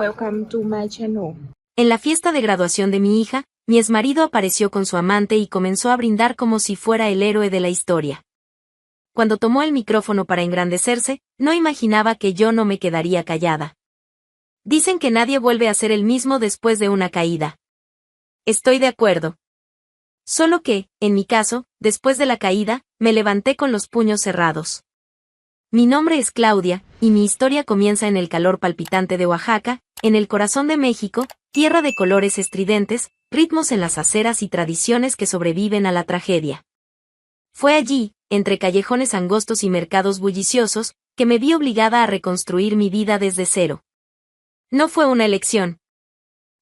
Welcome to my channel. En la fiesta de graduación de mi hija, mi exmarido apareció con su amante y comenzó a brindar como si fuera el héroe de la historia. Cuando tomó el micrófono para engrandecerse, no imaginaba que yo no me quedaría callada. Dicen que nadie vuelve a ser el mismo después de una caída. Estoy de acuerdo. Solo que, en mi caso, después de la caída, me levanté con los puños cerrados. Mi nombre es Claudia, y mi historia comienza en el calor palpitante de Oaxaca, en el corazón de México, tierra de colores estridentes, ritmos en las aceras y tradiciones que sobreviven a la tragedia. Fue allí, entre callejones angostos y mercados bulliciosos, que me vi obligada a reconstruir mi vida desde cero. No fue una elección.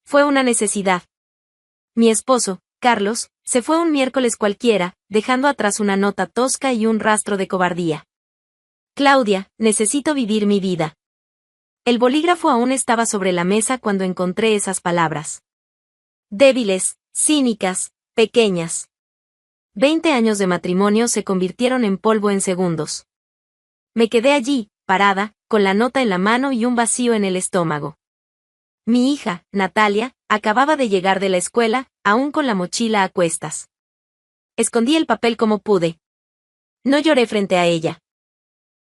Fue una necesidad. Mi esposo, Carlos, se fue un miércoles cualquiera, dejando atrás una nota tosca y un rastro de cobardía. Claudia, necesito vivir mi vida. El bolígrafo aún estaba sobre la mesa cuando encontré esas palabras. Débiles, cínicas, pequeñas. 20 años de matrimonio se convirtieron en polvo en segundos. Me quedé allí, parada, con la nota en la mano y un vacío en el estómago. Mi hija, Natalia, acababa de llegar de la escuela, aún con la mochila a cuestas. Escondí el papel como pude. No lloré frente a ella.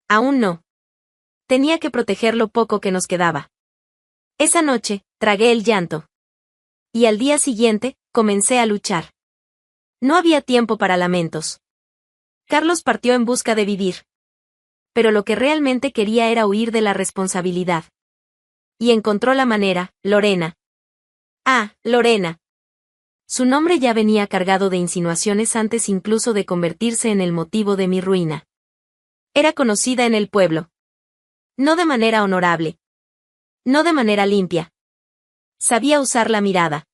Aún no. Tenía que proteger lo poco que nos quedaba. Esa noche, tragué el llanto. Y al día siguiente, comencé a luchar. No había tiempo para lamentos. Carlos partió en busca de vivir. Pero lo que realmente quería era huir de la responsabilidad. Y encontró la manera, Lorena. Ah, Lorena. Su nombre ya venía cargado de insinuaciones antes incluso de convertirse en el motivo de mi ruina. Era conocida en el pueblo. No de manera honorable. No de manera limpia. Sabía usar la mirada.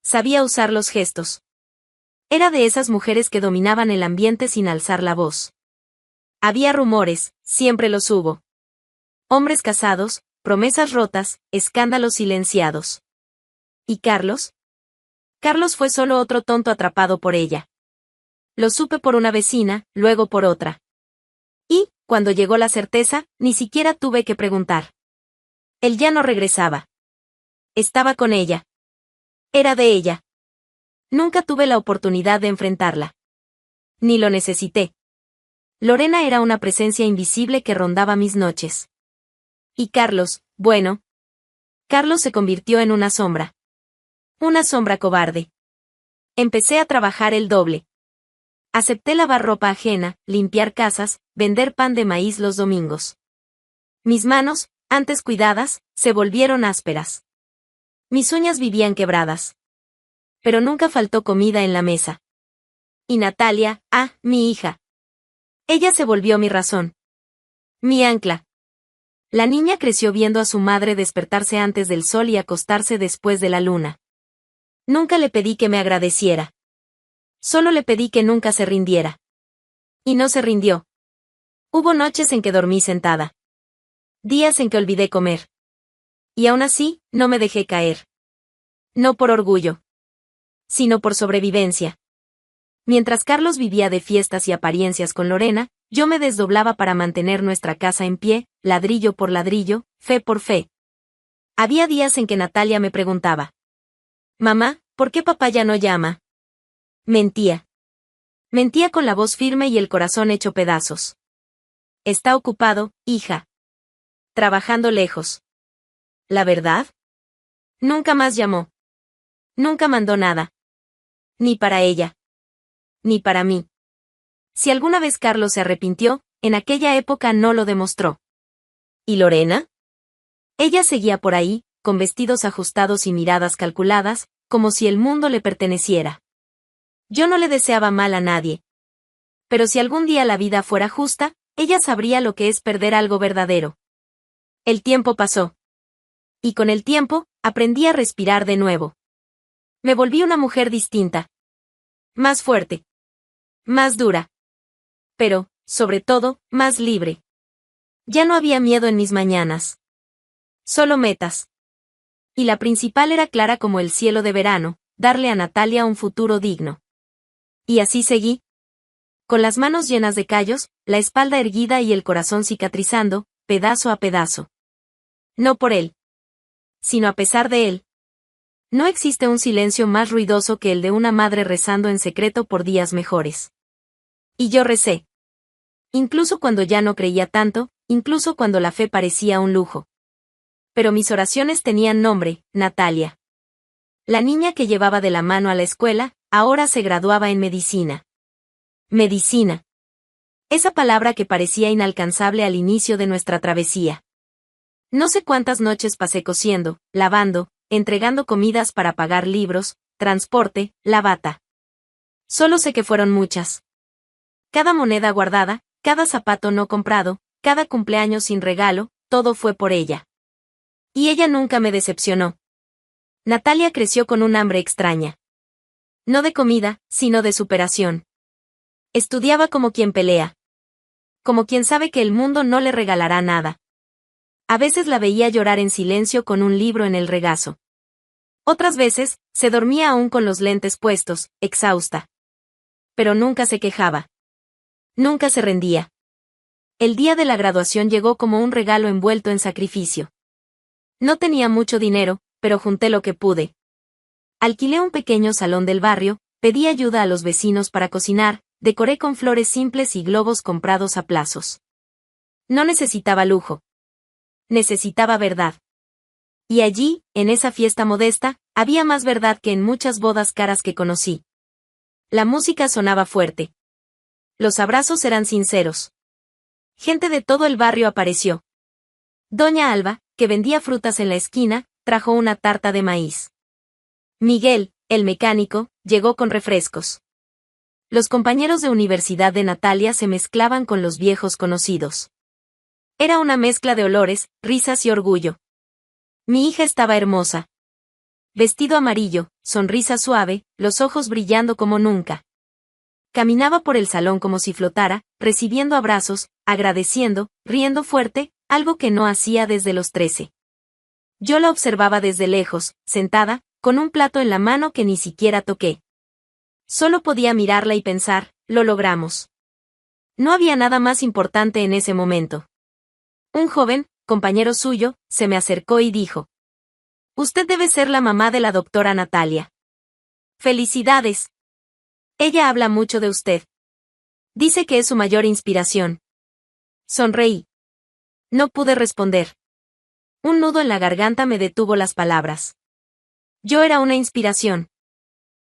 Sabía usar los gestos. Era de esas mujeres que dominaban el ambiente sin alzar la voz. Había rumores, siempre los hubo. Hombres casados, promesas rotas, escándalos silenciados. ¿Y Carlos? Carlos fue solo otro tonto atrapado por ella. Lo supe por una vecina, luego por otra. Y, cuando llegó la certeza, ni siquiera tuve que preguntar. Él ya no regresaba. Estaba con ella. Era de ella. Nunca tuve la oportunidad de enfrentarla. Ni lo necesité. Lorena era una presencia invisible que rondaba mis noches. Y Carlos, bueno. Carlos se convirtió en una sombra. Una sombra cobarde. Empecé a trabajar el doble. Acepté lavar ropa ajena, limpiar casas, vender pan de maíz los domingos. Mis manos, antes cuidadas, se volvieron ásperas. Mis uñas vivían quebradas. Pero nunca faltó comida en la mesa. Y Natalia, mi hija. Ella se volvió mi razón. Mi ancla. La niña creció viendo a su madre despertarse antes del sol y acostarse después de la luna. Nunca le pedí que me agradeciera. Solo le pedí que nunca se rindiera. Y no se rindió. Hubo noches en que dormí sentada. Días en que olvidé comer. Y aún así, no me dejé caer. No por orgullo. Sino por sobrevivencia. Mientras Carlos vivía de fiestas y apariencias con Lorena, yo me desdoblaba para mantener nuestra casa en pie, ladrillo por ladrillo, fe por fe. Había días en que Natalia me preguntaba: Mamá, ¿por qué papá ya no llama? Mentía. Mentía con la voz firme y el corazón hecho pedazos. Está ocupado, hija. Trabajando lejos. ¿La verdad? Nunca más llamó. Nunca mandó nada. Ni para ella. Ni para mí. Si alguna vez Carlos se arrepintió, en aquella época no lo demostró. ¿Y Lorena? Ella seguía por ahí, con vestidos ajustados y miradas calculadas, como si el mundo le perteneciera. Yo no le deseaba mal a nadie. Pero si algún día la vida fuera justa, ella sabría lo que es perder algo verdadero. El tiempo pasó. Y con el tiempo, aprendí a respirar de nuevo. Me volví una mujer distinta. Más fuerte. Más dura. Pero, sobre todo, más libre. Ya no había miedo en mis mañanas. Solo metas. Y la principal era clara como el cielo de verano, darle a Natalia un futuro digno. Y así seguí. Con las manos llenas de callos, la espalda erguida y el corazón cicatrizando, pedazo a pedazo. No por él. sino a pesar de él. No existe un silencio más ruidoso que el de una madre rezando en secreto por días mejores. Y yo recé. Incluso cuando ya no creía tanto, incluso cuando la fe parecía un lujo. Pero mis oraciones tenían nombre, Natalia. La niña que llevaba de la mano a la escuela, ahora se graduaba en medicina. Medicina. Esa palabra que parecía inalcanzable al inicio de nuestra travesía. No sé cuántas noches pasé cosiendo, lavando, entregando comidas para pagar libros, transporte, la bata. Solo sé que fueron muchas. Cada moneda guardada, cada zapato no comprado, cada cumpleaños sin regalo, todo fue por ella. Y ella nunca me decepcionó. Natalia creció con un hambre extraña. No de comida, sino de superación. Estudiaba como quien pelea. Como quien sabe que el mundo no le regalará nada. A veces la veía llorar en silencio con un libro en el regazo. Otras veces, se dormía aún con los lentes puestos, exhausta. Pero nunca se quejaba. Nunca se rendía. El día de la graduación llegó como un regalo envuelto en sacrificio. No tenía mucho dinero, pero junté lo que pude. Alquilé un pequeño salón del barrio, pedí ayuda a los vecinos para cocinar, decoré con flores simples y globos comprados a plazos. No necesitaba lujo. Necesitaba verdad. Y allí, en esa fiesta modesta, había más verdad que en muchas bodas caras que conocí. La música sonaba fuerte. Los abrazos eran sinceros. Gente de todo el barrio apareció. Doña Alba, que vendía frutas en la esquina, trajo una tarta de maíz. Miguel, el mecánico, llegó con refrescos. Los compañeros de universidad de Natalia se mezclaban con los viejos conocidos. Era una mezcla de olores, risas y orgullo. Mi hija estaba hermosa. Vestido amarillo, sonrisa suave, los ojos brillando como nunca. Caminaba por el salón como si flotara, recibiendo abrazos, agradeciendo, riendo fuerte, algo que no hacía desde los 13. Yo la observaba desde lejos, sentada, con un plato en la mano que ni siquiera toqué. Solo podía mirarla y pensar, lo logramos. No había nada más importante en ese momento. Un joven, compañero suyo, se me acercó y dijo: «Usted debe ser la mamá de la doctora Natalia. ¡Felicidades! Ella habla mucho de usted. Dice que es su mayor inspiración». Sonreí. No pude responder. Un nudo en la garganta me detuvo las palabras. Yo era una inspiración.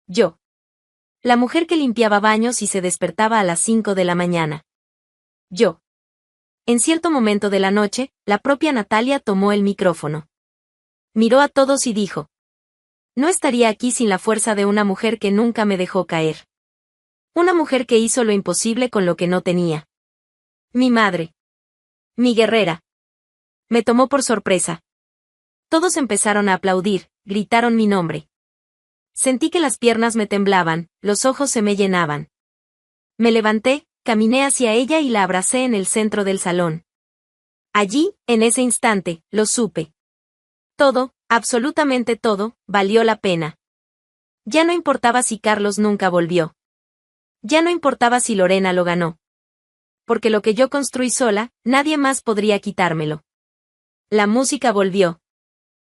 Yo. La mujer que limpiaba baños y se despertaba a las 5 de la mañana. Yo. En cierto momento de la noche, la propia Natalia tomó el micrófono. Miró a todos y dijo: «No estaría aquí sin la fuerza de una mujer que nunca me dejó caer. Una mujer que hizo lo imposible con lo que no tenía. Mi madre. Mi guerrera». Me tomó por sorpresa. Todos empezaron a aplaudir, gritaron mi nombre. Sentí que las piernas me temblaban, los ojos se me llenaban. Me levanté, caminé hacia ella y la abracé en el centro del salón. Allí, en ese instante, lo supe. Todo, absolutamente todo, valió la pena. Ya no importaba si Carlos nunca volvió. Ya no importaba si Lorena lo ganó. Porque lo que yo construí sola, nadie más podría quitármelo. La música volvió.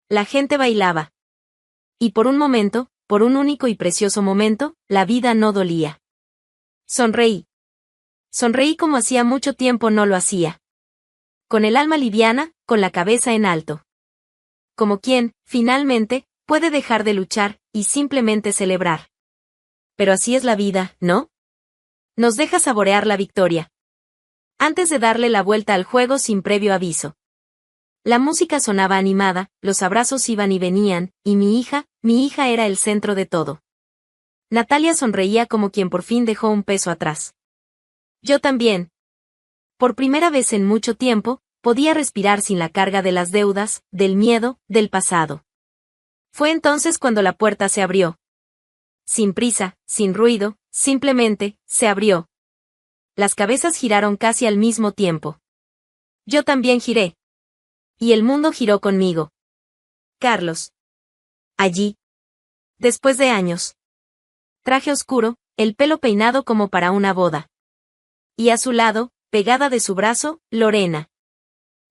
La gente bailaba. Y por un momento, por un único y precioso momento, la vida no dolía. Sonreí. Sonreí como hacía mucho tiempo no lo hacía. Con el alma liviana, con la cabeza en alto. Como quien, finalmente, puede dejar de luchar, y simplemente celebrar. Pero así es la vida, ¿no? Nos deja saborear la victoria. Antes de darle la vuelta al juego sin previo aviso. La música sonaba animada, los abrazos iban y venían, y mi hija era el centro de todo. Natalia sonreía como quien por fin dejó un peso atrás. Yo también. Por primera vez en mucho tiempo, podía respirar sin la carga de las deudas, del miedo, del pasado. Fue entonces cuando la puerta se abrió. Sin prisa, sin ruido, simplemente, se abrió. Las cabezas giraron casi al mismo tiempo. Yo también giré. Y el mundo giró conmigo. Carlos. Allí. Después de años. Traje oscuro, el pelo peinado como para una boda. Y a su lado, pegada de su brazo, Lorena.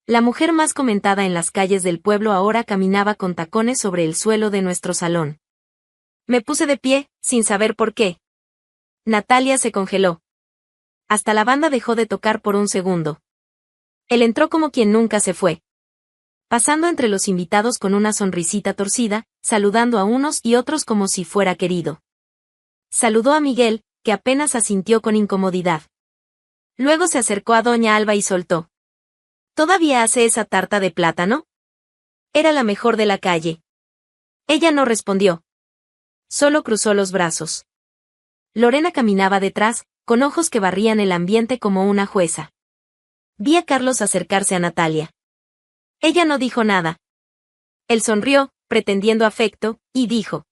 La mujer más comentada en las calles del pueblo ahora caminaba con tacones sobre el suelo de nuestro salón. Me puse de pie, sin saber por qué. Natalia se congeló. Hasta la banda dejó de tocar por un segundo. Él entró como quien nunca se fue. Pasando entre los invitados con una sonrisita torcida, saludando a unos y otros como si fuera querido. Saludó a Miguel, que apenas asintió con incomodidad. Luego se acercó a doña Alba y soltó. ¿Todavía hace esa tarta de plátano? Era la mejor de la calle. Ella no respondió. Solo cruzó los brazos. Lorena caminaba detrás, con ojos que barrían el ambiente como una jueza. Vi a Carlos acercarse a Natalia. Ella no dijo nada. Él sonrió, pretendiendo afecto, y dijo.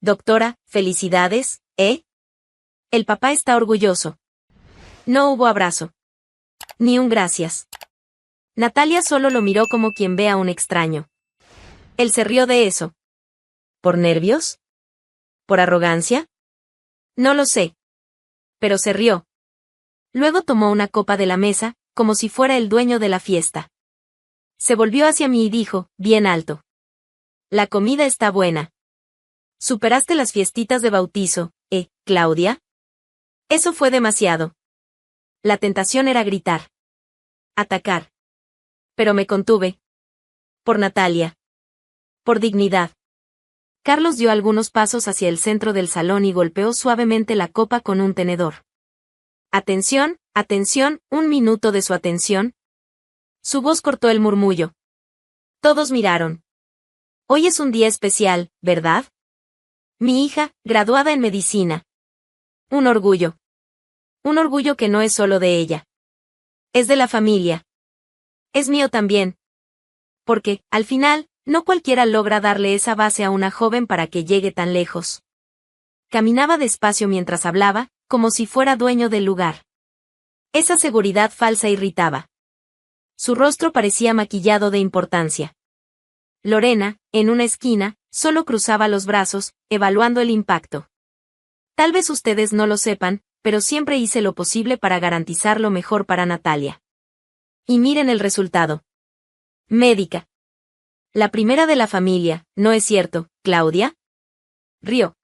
Doctora, felicidades, ¿eh? El papá está orgulloso. No hubo abrazo. Ni un gracias. Natalia solo lo miró como quien ve a un extraño. Él se rió de eso. ¿Por nervios? ¿Por arrogancia? No lo sé. Pero se rió. Luego tomó una copa de la mesa, como si fuera el dueño de la fiesta. Se volvió hacia mí y dijo, bien alto. La comida está buena. ¿Superaste las fiestitas de bautizo, Claudia? Eso fue demasiado. La tentación era gritar. Atacar. Pero me contuve. Por Natalia. Por dignidad. Carlos dio algunos pasos hacia el centro del salón y golpeó suavemente la copa con un tenedor. Atención, atención, un minuto de su atención. Su voz cortó el murmullo. Todos miraron. Hoy es un día especial, ¿verdad? Mi hija, graduada en medicina. Un orgullo. Un orgullo que no es solo de ella. Es de la familia. Es mío también. Porque, al final, no cualquiera logra darle esa base a una joven para que llegue tan lejos. Caminaba despacio mientras hablaba, como si fuera dueño del lugar. Esa seguridad falsa irritaba. Su rostro parecía maquillado de importancia. Lorena, en una esquina, solo cruzaba los brazos, evaluando el impacto. Tal vez ustedes no lo sepan, pero siempre hice lo posible para garantizar lo mejor para Natalia. Y miren el resultado. Médica. La primera de la familia, ¿no es cierto, Claudia? Rió.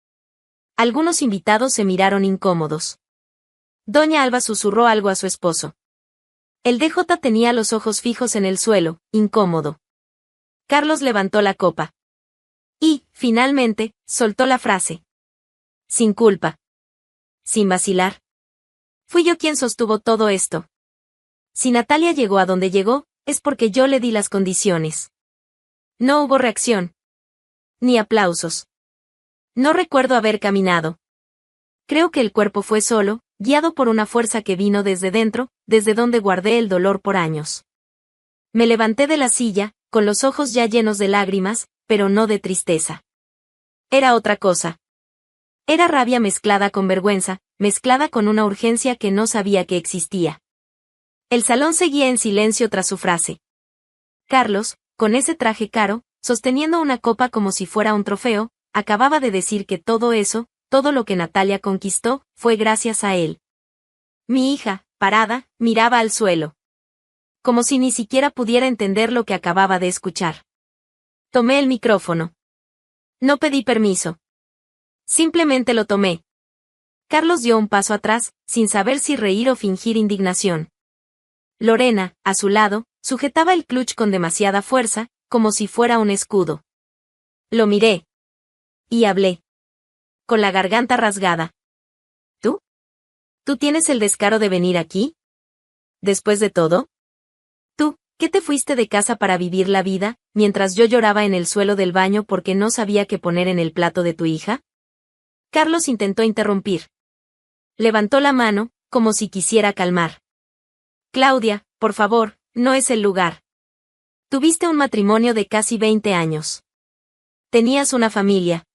Algunos invitados se miraron incómodos. Doña Alba susurró algo a su esposo. El DJ tenía los ojos fijos en el suelo, incómodo. Carlos levantó la copa. Y, finalmente, soltó la frase. Sin culpa. Sin vacilar. Fui yo quien sostuvo todo esto. Si Natalia llegó a donde llegó, es porque yo le di las condiciones. No hubo reacción. Ni aplausos. No recuerdo haber caminado. Creo que el cuerpo fue solo, guiado por una fuerza que vino desde dentro, desde donde guardé el dolor por años. Me levanté de la silla, con los ojos ya llenos de lágrimas, pero no de tristeza. Era otra cosa. Era rabia mezclada con vergüenza, mezclada con una urgencia que no sabía que existía. El salón seguía en silencio tras su frase. Carlos, con ese traje caro, sosteniendo una copa como si fuera un trofeo, acababa de decir que todo eso, todo lo que Natalia conquistó, fue gracias a él. Mi hija, parada, miraba al suelo. Como si ni siquiera pudiera entender lo que acababa de escuchar. Tomé el micrófono. No pedí permiso. Simplemente lo tomé. Carlos dio un paso atrás, sin saber si reír o fingir indignación. Lorena, a su lado, sujetaba el clutch con demasiada fuerza, como si fuera un escudo. Lo miré. Y hablé. Con la garganta rasgada. ¿Tú? ¿Tú tienes el descaro de venir aquí? ¿Después de todo? ¿Tú, qué te fuiste de casa para vivir la vida, mientras yo lloraba en el suelo del baño porque no sabía qué poner en el plato de tu hija? Carlos intentó interrumpir. Levantó la mano, como si quisiera calmar. Claudia, por favor, no es el lugar. Tuviste un matrimonio de casi 20 años. Tenías una familia.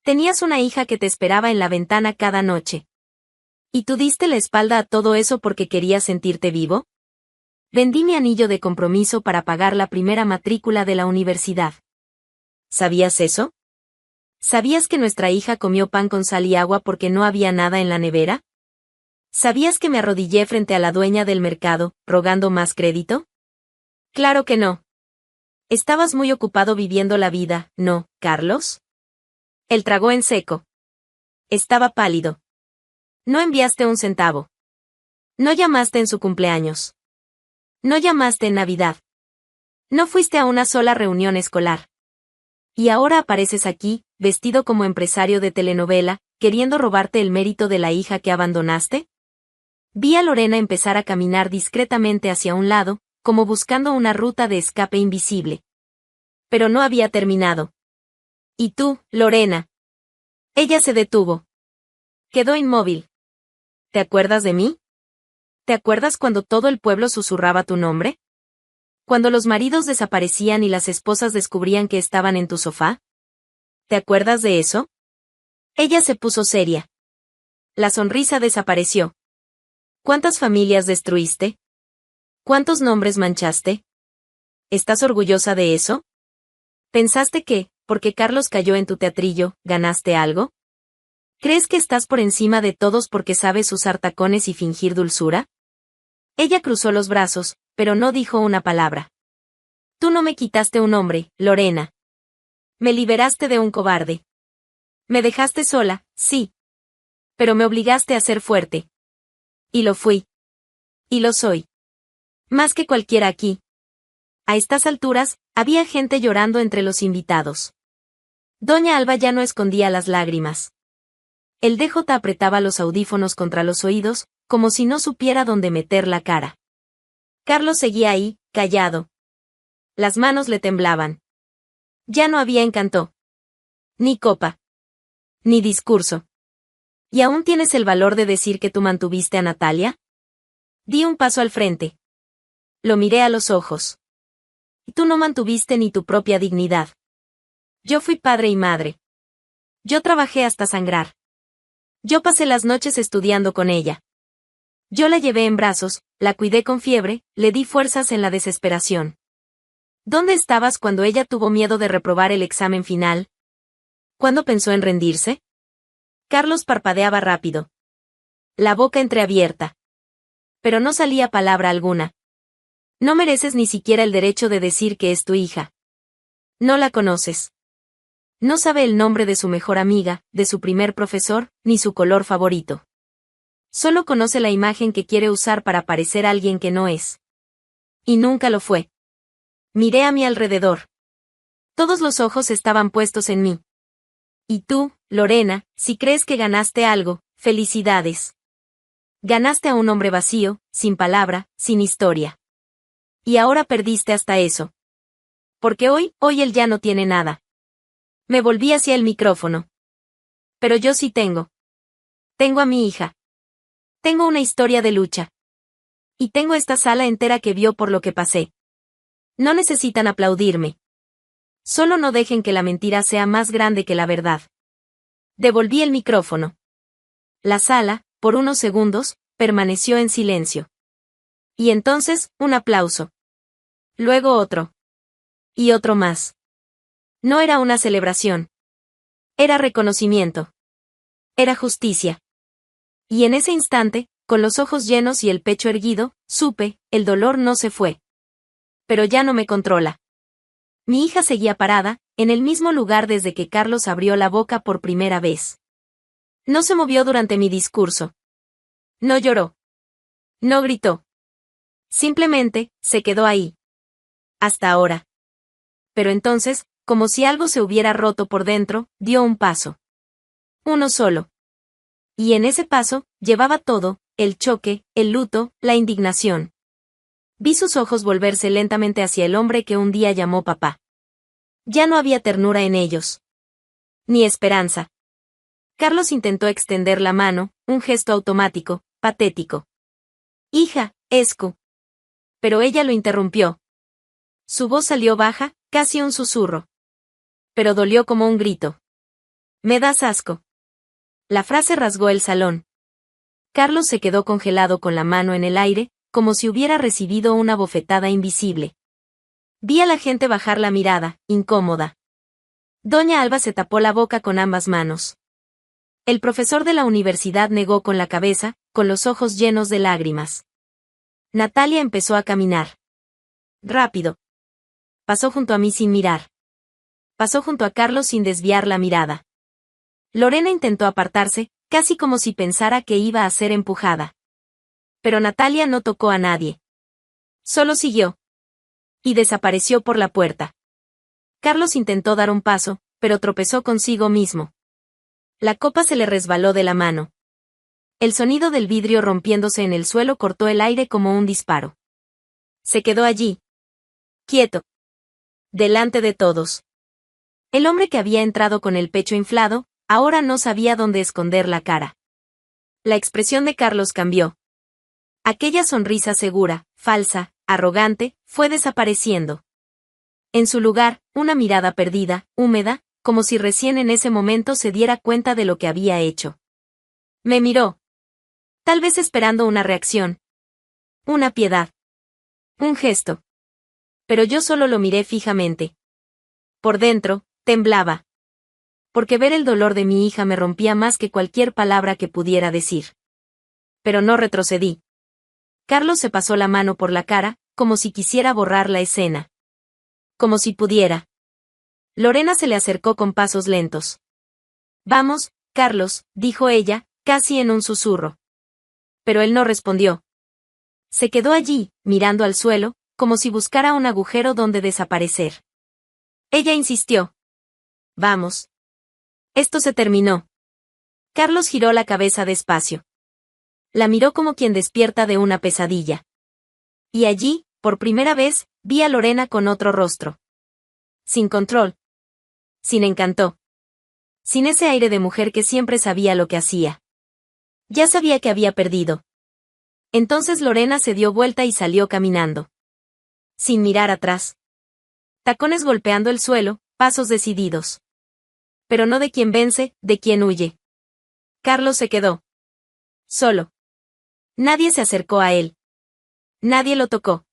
Tenías una hija que te esperaba en la ventana cada noche. ¿Y tú diste la espalda a todo eso porque querías sentirte vivo? Vendí mi anillo de compromiso para pagar la primera matrícula de la universidad. ¿Sabías eso? ¿Sabías que nuestra hija comió pan con sal y agua porque no había nada en la nevera? ¿Sabías que me arrodillé frente a la dueña del mercado, rogando más crédito? Claro que no. Estabas muy ocupado viviendo la vida, ¿no, Carlos? Él tragó en seco. Estaba pálido. No enviaste un centavo. No llamaste en su cumpleaños. No llamaste en Navidad. No fuiste a una sola reunión escolar. Y ahora apareces aquí, vestido como empresario de telenovela, queriendo robarte el mérito de la hija que abandonaste. Vi a Lorena empezar a caminar discretamente hacia un lado, como buscando una ruta de escape invisible. Pero no había terminado. ¿Y tú, Lorena? Ella se detuvo. Quedó inmóvil. ¿Te acuerdas de mí? ¿Te acuerdas cuando todo el pueblo susurraba tu nombre? ¿Cuando los maridos desaparecían y las esposas descubrían que estaban en tu sofá? ¿Te acuerdas de eso? Ella se puso seria. La sonrisa desapareció. ¿Cuántas familias destruiste? ¿Cuántos nombres manchaste? ¿Estás orgullosa de eso? ¿Pensaste que, porque Carlos cayó en tu teatrillo, ganaste algo? ¿Crees que estás por encima de todos porque sabes usar tacones y fingir dulzura? Ella cruzó los brazos, pero no dijo una palabra. Tú no me quitaste un hombre, Lorena. Me liberaste de un cobarde. Me dejaste sola, sí. Pero me obligaste a ser fuerte. Y lo fui. Y lo soy. Más que cualquiera aquí. A estas alturas, había gente llorando entre los invitados. Doña Alba ya no escondía las lágrimas. El DJ apretaba los audífonos contra los oídos, como si no supiera dónde meter la cara. Carlos seguía ahí, callado. Las manos le temblaban. Ya no había encanto. Ni copa. Ni discurso. ¿Y aún tienes el valor de decir que tú mantuviste a Natalia? Di un paso al frente. Lo miré a los ojos. Y tú no mantuviste ni tu propia dignidad. Yo fui padre y madre. Yo trabajé hasta sangrar. Yo pasé las noches estudiando con ella. Yo la llevé en brazos, la cuidé con fiebre, le di fuerzas en la desesperación. ¿Dónde estabas cuando ella tuvo miedo de reprobar el examen final? ¿Cuándo pensó en rendirse? Carlos parpadeaba rápido. La boca entreabierta. Pero no salía palabra alguna. No mereces ni siquiera el derecho de decir que es tu hija. No la conoces. No sabe el nombre de su mejor amiga, de su primer profesor, ni su color favorito. Solo conoce la imagen que quiere usar para parecer alguien que no es. Y nunca lo fue. Miré a mi alrededor. Todos los ojos estaban puestos en mí. Y tú, Lorena, si crees que ganaste algo, felicidades. Ganaste a un hombre vacío, sin palabra, sin historia. Y ahora perdiste hasta eso. Porque hoy él ya no tiene nada. Me volví hacia el micrófono. Pero yo sí tengo. Tengo a mi hija. Tengo una historia de lucha. Y tengo esta sala entera que vio por lo que pasé. No necesitan aplaudirme. Solo no dejen que la mentira sea más grande que la verdad. Devolví el micrófono. La sala, por unos segundos, permaneció en silencio. Y entonces, un aplauso. Luego otro. Y otro más. No era una celebración. Era reconocimiento. Era justicia. Y en ese instante, con los ojos llenos y el pecho erguido, supe, el dolor no se fue. Pero ya no me controla. Mi hija seguía parada, en el mismo lugar desde que Carlos abrió la boca por primera vez. No se movió durante mi discurso. No lloró. No gritó. Simplemente, se quedó ahí. Hasta ahora. Pero entonces, como si algo se hubiera roto por dentro, dio un paso. Uno solo. Y en ese paso, llevaba todo, el choque, el luto, la indignación. Vi sus ojos volverse lentamente hacia el hombre que un día llamó papá. Ya no había ternura en ellos. Ni esperanza. Carlos intentó extender la mano, un gesto automático, patético. Hija, Escu. Pero ella lo interrumpió. Su voz salió baja, casi un susurro. Pero dolió como un grito. Me das asco. La frase rasgó el salón. Carlos se quedó congelado con la mano en el aire, como si hubiera recibido una bofetada invisible. Vi a la gente bajar la mirada, incómoda. Doña Alba se tapó la boca con ambas manos. El profesor de la universidad negó con la cabeza, con los ojos llenos de lágrimas. Natalia empezó a caminar. Rápido. Pasó junto a mí sin mirar. Pasó junto a Carlos sin desviar la mirada. Lorena intentó apartarse, casi como si pensara que iba a ser empujada. Pero Natalia no tocó a nadie. Solo siguió. Y desapareció por la puerta. Carlos intentó dar un paso, pero tropezó consigo mismo. La copa se le resbaló de la mano. El sonido del vidrio rompiéndose en el suelo cortó el aire como un disparo. Se quedó allí. Quieto. Delante de todos. El hombre que había entrado con el pecho inflado, ahora no sabía dónde esconder la cara. La expresión de Carlos cambió. Aquella sonrisa segura, falsa, arrogante, fue desapareciendo. En su lugar, una mirada perdida, húmeda, como si recién en ese momento se diera cuenta de lo que había hecho. Me miró. Tal vez esperando una reacción. Una piedad. Un gesto. Pero yo solo lo miré fijamente. Por dentro, temblaba. Porque ver el dolor de mi hija me rompía más que cualquier palabra que pudiera decir. Pero no retrocedí. Carlos se pasó la mano por la cara, como si quisiera borrar la escena. Como si pudiera. Lorena se le acercó con pasos lentos. Vamos, Carlos, dijo ella, casi en un susurro. Pero él no respondió. Se quedó allí, mirando al suelo, como si buscara un agujero donde desaparecer. Ella insistió. Vamos. Esto se terminó. Carlos giró la cabeza despacio. La miró como quien despierta de una pesadilla. Y allí, por primera vez, vi a Lorena con otro rostro. Sin control. Sin encanto. Sin ese aire de mujer que siempre sabía lo que hacía. Ya sabía que había perdido. Entonces Lorena se dio vuelta y salió caminando. Sin mirar atrás. Tacones golpeando el suelo, pasos decididos. Pero no de quien vence, de quien huye. Carlos se quedó. Solo. Nadie se acercó a él. Nadie lo tocó.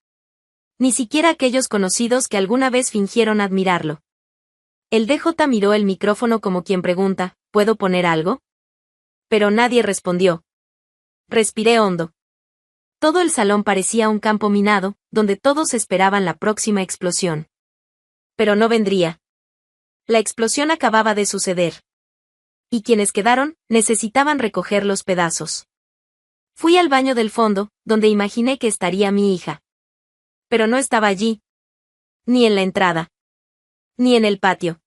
Ni siquiera aquellos conocidos que alguna vez fingieron admirarlo. El DJ miró el micrófono como quien pregunta, ¿puedo poner algo? Pero nadie respondió. Respiré hondo. Todo el salón parecía un campo minado, donde todos esperaban la próxima explosión. Pero no vendría. La explosión acababa de suceder. Y quienes quedaron, necesitaban recoger los pedazos. Fui al baño del fondo, donde imaginé que estaría mi hija. Pero no estaba allí. Ni en la entrada. Ni en el patio.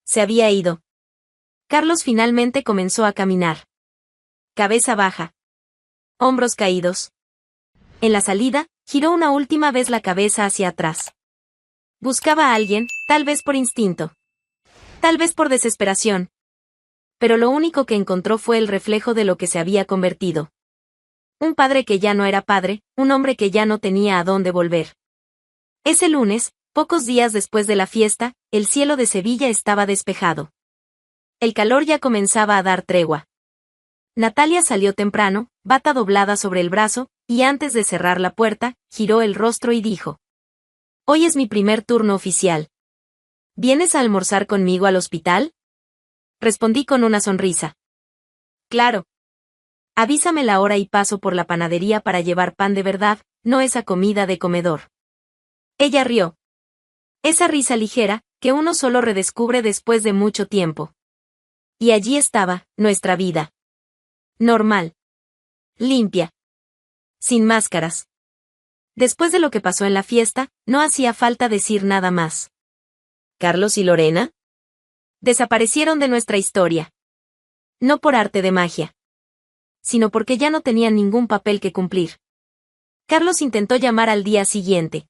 Se había ido. Carlos finalmente comenzó a caminar. Cabeza baja. Hombros caídos. En la salida, giró una última vez la cabeza hacia atrás. Buscaba a alguien, tal vez por instinto. Tal vez por desesperación. Pero lo único que encontró fue el reflejo de lo que se había convertido. Un padre que ya no era padre, un hombre que ya no tenía a dónde volver. Ese lunes, pocos días después de la fiesta, el cielo de Sevilla estaba despejado. El calor ya comenzaba a dar tregua. Natalia salió temprano, bata doblada sobre el brazo, y antes de cerrar la puerta, giró el rostro y dijo: Hoy es mi primer turno oficial. ¿Vienes a almorzar conmigo al hospital? Respondí con una sonrisa. Claro. Avísame la hora y paso por la panadería para llevar pan de verdad, no esa comida de comedor. Ella rió. Esa risa ligera, que uno solo redescubre después de mucho tiempo. Y allí estaba, nuestra vida. Normal. Limpia. Sin máscaras. Después de lo que pasó en la fiesta, no hacía falta decir nada más. ¿Carlos y Lorena? Desaparecieron de nuestra historia. No por arte de magia. Sino porque ya no tenían ningún papel que cumplir. Carlos intentó llamar al día siguiente.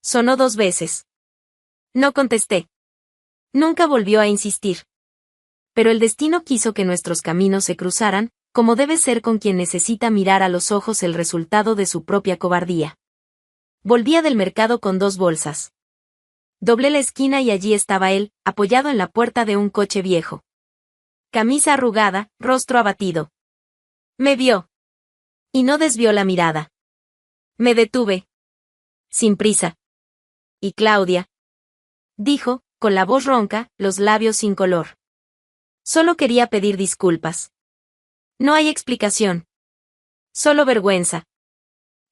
Sonó 2 veces. No contesté. Nunca volvió a insistir. Pero el destino quiso que nuestros caminos se cruzaran, como debe ser con quien necesita mirar a los ojos el resultado de su propia cobardía. Volvía del mercado con 2 bolsas. Doblé la esquina y allí estaba él, apoyado en la puerta de un coche viejo. Camisa arrugada, rostro abatido. Me vio. Y no desvió la mirada. Me detuve. Sin prisa. ¿Y Claudia? Dijo, con la voz ronca, los labios sin color. Solo quería pedir disculpas. No hay explicación. Solo vergüenza.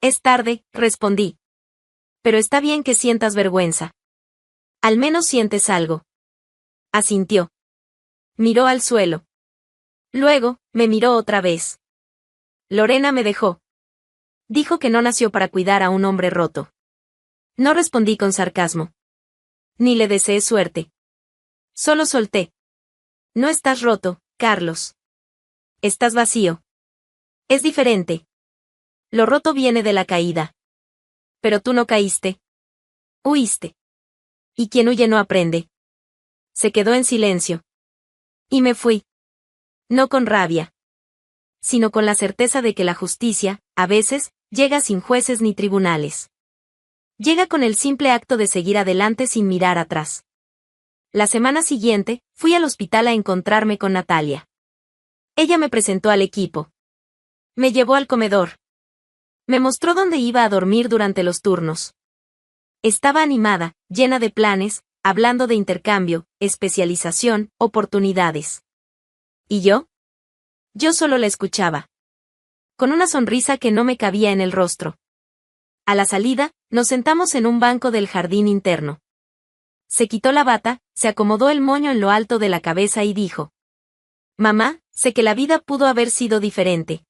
Es tarde, respondí. Pero está bien que sientas vergüenza. Al menos sientes algo. Asintió. Miró al suelo. Luego, me miró otra vez. Lorena me dejó. Dijo que no nació para cuidar a un hombre roto. No respondí con sarcasmo. Ni le deseé suerte. Solo solté. No estás roto, Carlos. Estás vacío. Es diferente. Lo roto viene de la caída. Pero tú no caíste. Huiste. Y quien huye no aprende. Se quedó en silencio. Y me fui. No con rabia. Sino con la certeza de que la justicia, a veces, llega sin jueces ni tribunales. Llega con el simple acto de seguir adelante sin mirar atrás. La semana siguiente, fui al hospital a encontrarme con Natalia. Ella me presentó al equipo. Me llevó al comedor. Me mostró dónde iba a dormir durante los turnos. Estaba animada, llena de planes, hablando de intercambio, especialización, oportunidades. ¿Y yo? Yo solo la escuchaba. Con una sonrisa que no me cabía en el rostro. A la salida, nos sentamos en un banco del jardín interno. Se quitó la bata, se acomodó el moño en lo alto de la cabeza y dijo: Mamá, sé que la vida pudo haber sido diferente.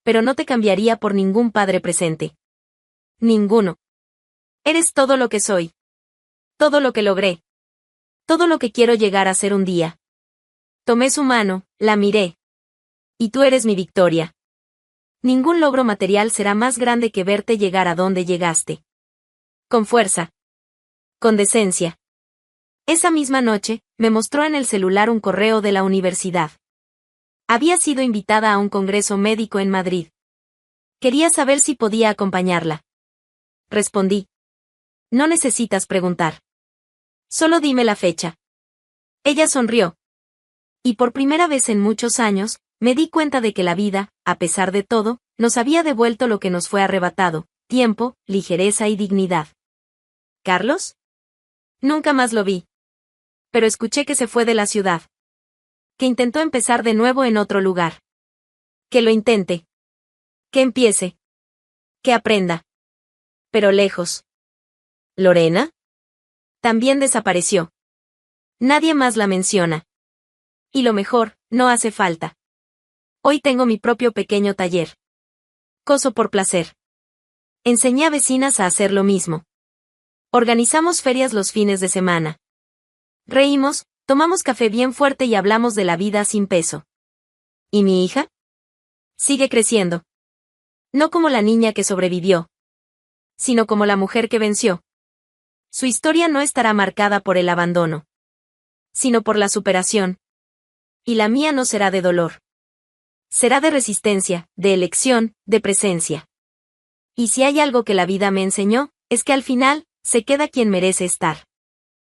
Pero no te cambiaría por ningún padre presente. Ninguno. Eres todo lo que soy. Todo lo que logré. Todo lo que quiero llegar a ser un día. Tomé su mano, la miré. Y tú eres mi victoria. Ningún logro material será más grande que verte llegar a donde llegaste. Con fuerza. Con decencia. Esa misma noche, me mostró en el celular un correo de la universidad. Había sido invitada a un congreso médico en Madrid. Quería saber si podía acompañarla. Respondí. No necesitas preguntar. Solo dime la fecha. Ella sonrió. Y por primera vez en muchos años, me di cuenta de que la vida, a pesar de todo, nos había devuelto lo que nos fue arrebatado: tiempo, ligereza y dignidad. ¿Carlos? Nunca más lo vi. Pero escuché que se fue de la ciudad. Que intentó empezar de nuevo en otro lugar. Que lo intente. Que empiece. Que aprenda. Pero lejos. ¿Lorena? También desapareció. Nadie más la menciona. Y lo mejor, no hace falta. Hoy tengo mi propio pequeño taller. Coso por placer. Enseñé a vecinas a hacer lo mismo. Organizamos ferias los fines de semana. Reímos, tomamos café bien fuerte y hablamos de la vida sin peso. ¿Y mi hija? Sigue creciendo. No como la niña que sobrevivió, sino como la mujer que venció. Su historia no estará marcada por el abandono, sino por la superación. Y la mía no será de dolor. Será de resistencia, de elección, de presencia. Y si hay algo que la vida me enseñó, es que al final, se queda quien merece estar.